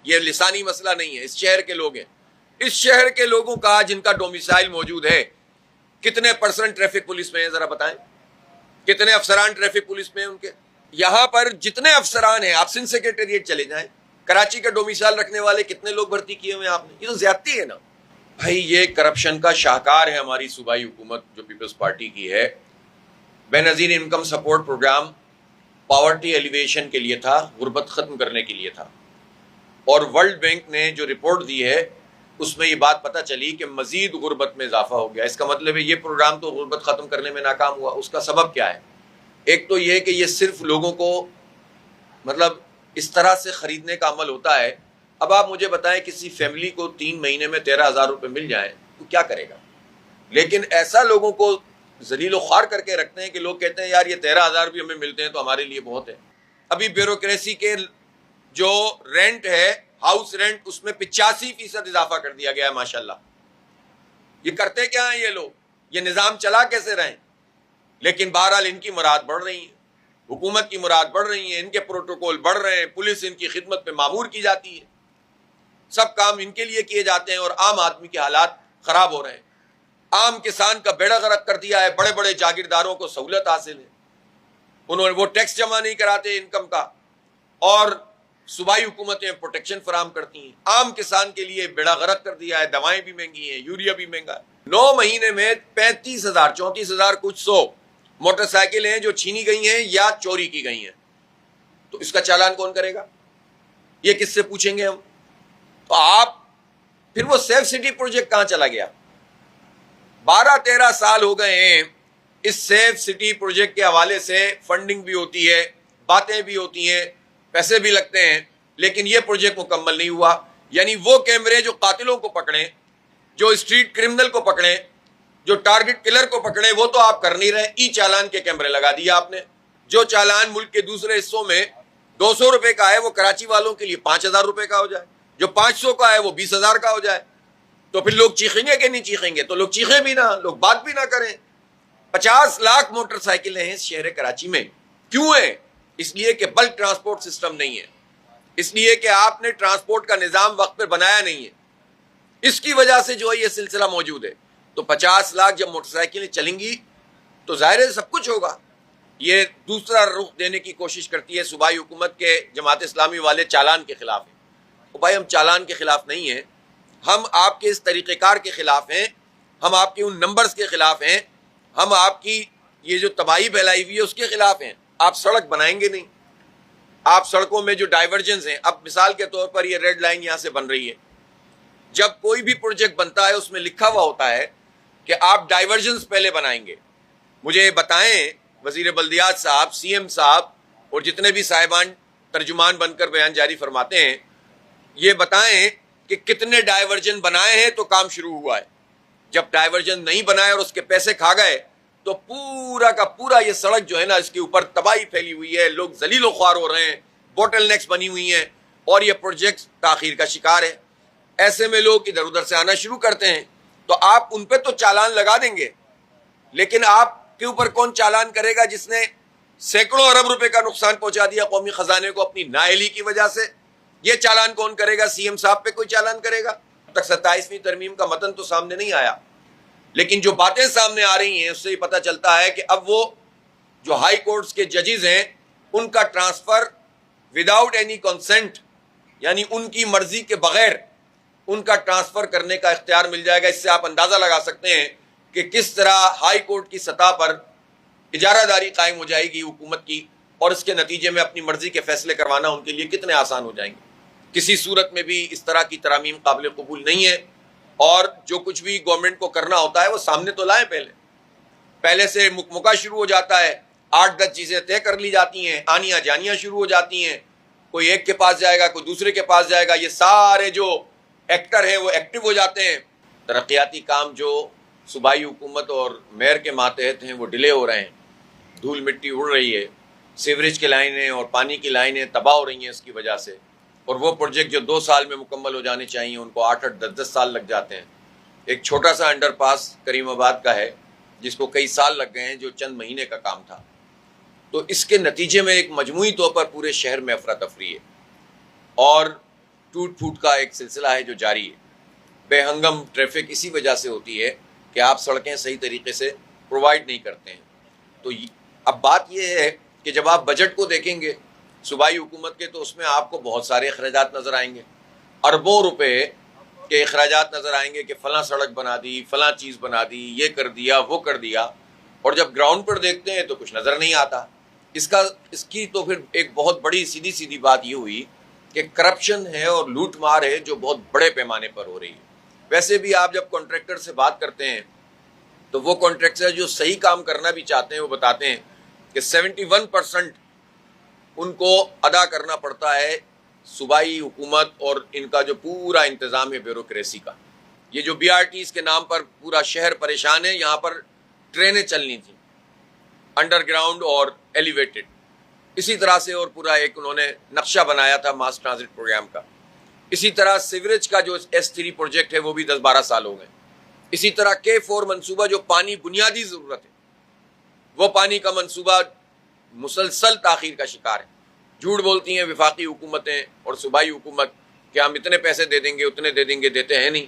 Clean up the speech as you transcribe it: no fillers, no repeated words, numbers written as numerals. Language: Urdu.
یہ لسانی مسئلہ نہیں ہے، اس شہر کے لوگ ہیں. اس شہر کے لوگوں کا جن کا ڈومیسائل موجود ہے کتنے پرسنٹ ٹریفک پولیس میں ہیں ذرا بتائیں؟ کتنے افسران ٹریفک پولیس میں ہیں ان کے؟ یہاں پر جتنے افسران ہیں آپ سندھ سیکریٹریٹ چلے جائیں، کراچی کا ڈومیسائل رکھنے والے کتنے لوگ بھرتی کیے ہوئے آپ نے؟ یہ تو زیادتی ہے نا بھائی. یہ کرپشن کا شاہکار ہے ہماری صوبائی حکومت جو پیپلز پارٹی کی ہے. Benazir income support programme poverty alleviation کے لیے تھا، غربت ختم کرنے کے لیے تھا، اور ورلڈ بینک نے جو رپورٹ دی ہے اس میں یہ بات پتہ چلی کہ مزید غربت میں اضافہ ہو گیا. اس کا مطلب ہے یہ پروگرام تو غربت ختم کرنے میں ناکام ہوا. اس کا سبب کیا ہے؟ ایک تو یہ کہ یہ صرف لوگوں کو مطلب اس طرح سے خریدنے کا عمل ہوتا ہے. اب آپ مجھے بتائیں کسی فیملی کو 3 مہینے میں 13,000 روپے مل جائیں تو کیا کرے گا؟ لیکن ایسا لوگوں کو ذلیل و خوار کر کے رکھتے ہیں کہ لوگ کہتے ہیں یار یہ 13,000 بھی ہمیں ملتے ہیں تو ہمارے لیے بہت ہے. ابھی بیوروکریسی کے جو رینٹ ہے، ہاؤس رینٹ، اس میں 85% اضافہ کر دیا گیا ہے ماشاءاللہ. یہ کرتے کیا ہیں یہ لوگ؟ یہ نظام چلا کیسے رہیں؟ لیکن بہرحال ان کی مراد بڑھ رہی ہے، حکومت کی مراد بڑھ رہی ہے، ان کے پروٹوکول بڑھ رہے ہیں، پولیس ان کی خدمت پہ مامور کی جاتی ہے، سب کام ان کے لیے کیے جاتے ہیں، اور عام آدمی کے حالات خراب ہو رہے ہیں. عام کسان کا بیڑا غرق کر دیا ہے. بڑے بڑے جاگیرداروں کو سہولت حاصل ہے، انہوں نے وہ ٹیکس جمع نہیں کراتے انکم کا، اور صوبائی حکومتیں پروٹیکشن فراہم کرتی ہیں. عام کسان کے لیے بیڑا غرق کر دیا ہے. دوائیں بھی مہنگی ہیں، یوریا بھی مہنگا ہے. 9 مہینے میں 35,000 34,000 کچھ 100 موٹر سائیکل ہیں جو چھینی گئی ہیں یا چوری کی گئی ہیں. تو اس کا چالان کون کرے گا؟ یہ کس سے پوچھیں گے ہم؟ تو آپ پھر وہ سیف سٹی پروجیکٹ کہاں چلا گیا؟ 12-13 سال ہو گئے ہیں اس سیف سٹی پروجیکٹ کے حوالے سے. فنڈنگ بھی ہوتی ہے، باتیں بھی ہوتی ہیں، پیسے بھی لگتے ہیں، لیکن یہ پروجیکٹ مکمل نہیں ہوا. یعنی وہ کیمرے جو قاتلوں کو پکڑیں، جو اسٹریٹ کرمنل کو پکڑیں، جو ٹارگٹ کلر کو پکڑیں، وہ تو آپ کر نہیں رہے. ای چالان کے کیمرے لگا دیا آپ نے. جو چالان ملک کے دوسرے حصوں میں 200 روپے کا ہے وہ کراچی والوں کے لیے 5,000 روپے کا ہو جائے، جو 500 کا ہے وہ 20,000 کا ہو جائے. تو پھر لوگ چیخیں گے کہ نہیں چیخیں گے؟ تو لوگ چیخیں بھی نہ، لوگ بات بھی نہ کریں. 50 لاکھ موٹر سائیکلیں ہیں اس شہر کراچی میں. کیوں ہیں؟ اس لیے کہ بلک ٹرانسپورٹ سسٹم نہیں ہے، اس لیے کہ آپ نے ٹرانسپورٹ کا نظام وقت پر بنایا نہیں ہے. اس کی وجہ سے جو ہے یہ سلسلہ موجود ہے. تو 50 لاکھ جب موٹر سائیکلیں چلیں گی تو ظاہر ہے سب کچھ ہوگا. یہ دوسرا رخ دینے کی کوشش کرتی ہے صوبائی حکومت کے جماعت اسلامی والے چالان کے خلاف ہیں. تو بھائی ہم چالان کے خلاف نہیں ہیں، ہم آپ کے اس طریقہ کار کے خلاف ہیں، ہم آپ کے ان نمبرز کے خلاف ہیں، ہم آپ کی یہ جو تباہی پھیلائی ہوئی ہے اس کے خلاف ہیں. آپ سڑک بنائیں گے نہیں، آپ سڑکوں میں جو ڈائیورجنز ہیں، اب مثال کے طور پر یہ ریڈ لائن یہاں سے بن رہی ہے، جب کوئی بھی پروجیکٹ بنتا ہے اس میں لکھا ہوا ہوتا ہے کہ آپ ڈائیورجنز پہلے بنائیں گے. مجھے بتائیں وزیر بلدیات صاحب، سی ایم صاحب اور جتنے بھی صاحبان ترجمان بن کر بیان جاری فرماتے ہیں، یہ بتائیں کہ کتنے ڈائیورجن بنائے ہیں تو کام شروع ہوا ہے. جب ڈائیورجن نہیں بنائے اور اس کے پیسے کھا گئے تو پورا کا پورا یہ سڑک جو ہے نا اس کے اوپر تباہی پھیلی ہوئی ہے، لوگ ذلیل و خوار ہو رہے ہیں، بوٹل نیکس بنی ہوئی ہیں، اور یہ پروجیکٹ تاخیر کا شکار ہے. ایسے میں لوگ ادھر ادھر سے آنا شروع کرتے ہیں. تو آپ ان پہ تو چالان لگا دیں گے، لیکن آپ کے اوپر کون چالان کرے گا جس نے سینکڑوں ارب روپے کا نقصان پہنچا دیا قومی خزانے کو اپنی نااہلی کی وجہ سے؟ یہ چالان کون کرے گا؟ سی ایم صاحب پہ کوئی چالان کرے گا؟ اب تک 27ویں ترمیم کا متن تو سامنے نہیں آیا، لیکن جو باتیں سامنے آ رہی ہیں اس سے یہ پتہ چلتا ہے کہ اب وہ جو ہائی کورٹس کے ججز ہیں ان کا ٹرانسفر وداؤٹ اینی کنسنٹ، یعنی ان کی مرضی کے بغیر ان کا ٹرانسفر کرنے کا اختیار مل جائے گا. اس سے آپ اندازہ لگا سکتے ہیں کہ کس طرح ہائی کورٹ کی سطح پر اجارہ داری قائم ہو جائے گی حکومت کی، اور اس کے نتیجے میں اپنی مرضی کے فیصلے کروانا ان کے لیے کتنے آسان ہو جائیں گے. کسی صورت میں بھی اس طرح کی ترامیم قابل قبول نہیں ہے، اور جو کچھ بھی گورنمنٹ کو کرنا ہوتا ہے وہ سامنے تو لائیں. پہلے سے مکمکہ شروع ہو جاتا ہے، 8-10 چیزیں طے کر لی جاتی ہیں، آنیاں جانیاں شروع ہو جاتی ہیں، کوئی ایک کے پاس جائے گا، کوئی دوسرے کے پاس جائے گا، یہ سارے جو ایکٹر ہیں وہ ایکٹیو ہو جاتے ہیں. ترقیاتی کام جو صوبائی حکومت اور میئر کے ماتحت ہیں وہ ڈیلے ہو رہے ہیں، دھول مٹی اڑ رہی ہے، سیوریج کی لائنیں اور پانی کی لائنیں تباہ ہو رہی ہیں اس کی وجہ سے. اور وہ پروجیکٹ جو 2 سال میں مکمل ہو جانے چاہیے ان کو 8-8 10-10 سال لگ جاتے ہیں. ایک چھوٹا سا انڈر پاس کریم آباد کا ہے جس کو کئی سال لگ گئے ہیں، جو چند مہینے کا کام تھا. تو اس کے نتیجے میں ایک مجموعی طور پر پورے شہر میں افراتفری ہے. اور ٹوٹ پھوٹ کا ایک سلسلہ ہے جو جاری ہے. بے ہنگم ٹریفک اسی وجہ سے ہوتی ہے کہ آپ سڑکیں صحیح طریقے سے پرووائڈ نہیں کرتے ہیں. تو اب بات یہ ہے کہ جب آپ بجٹ کو دیکھیں گے صوبائی حکومت کے تو اس میں آپ کو بہت سارے اخراجات نظر آئیں گے, اربوں روپے کے اخراجات نظر آئیں گے کہ فلاں سڑک بنا دی, فلاں چیز بنا دی, یہ کر دیا, وہ کر دیا, اور جب گراؤنڈ پر دیکھتے ہیں تو کچھ نظر نہیں آتا. اس کی تو پھر ایک بہت بڑی سیدھی بات یہ ہوئی کہ کرپشن ہے اور لوٹ مار ہے جو بہت بڑے پیمانے پر ہو رہی ہے. ویسے بھی آپ جب کانٹریکٹر سے بات کرتے ہیں تو وہ کانٹریکٹر جو صحیح کام کرنا بھی چاہتے ہیں وہ بتاتے ہیں کہ 71% ان کو ادا کرنا پڑتا ہے صوبائی حکومت اور ان کا جو پورا انتظام ہے بیوروکریسی کا. یہ جو BRTs کے نام پر پورا شہر پریشان ہے, یہاں پر ٹرینیں چلنی تھیں انڈر گراؤنڈ اور ایلیویٹڈ, اسی طرح سے, اور پورا ایک انہوں نے نقشہ بنایا تھا ماس ٹرانزٹ پروگرام کا. اسی طرح سیوریج کا جو S3 پروجیکٹ ہے وہ بھی 10-12 سال ہو گئے. اسی طرح K4 منصوبہ جو پانی بنیادی ضرورت ہے وہ پانی کا منصوبہ مسلسل تاخیر کا شکار ہے. جھوٹ بولتی ہیں وفاقی حکومتیں اور صوبائی حکومت کہ ہم اتنے پیسے دے دیں گے, اتنے دے دیں گے, دیتے ہیں نہیں.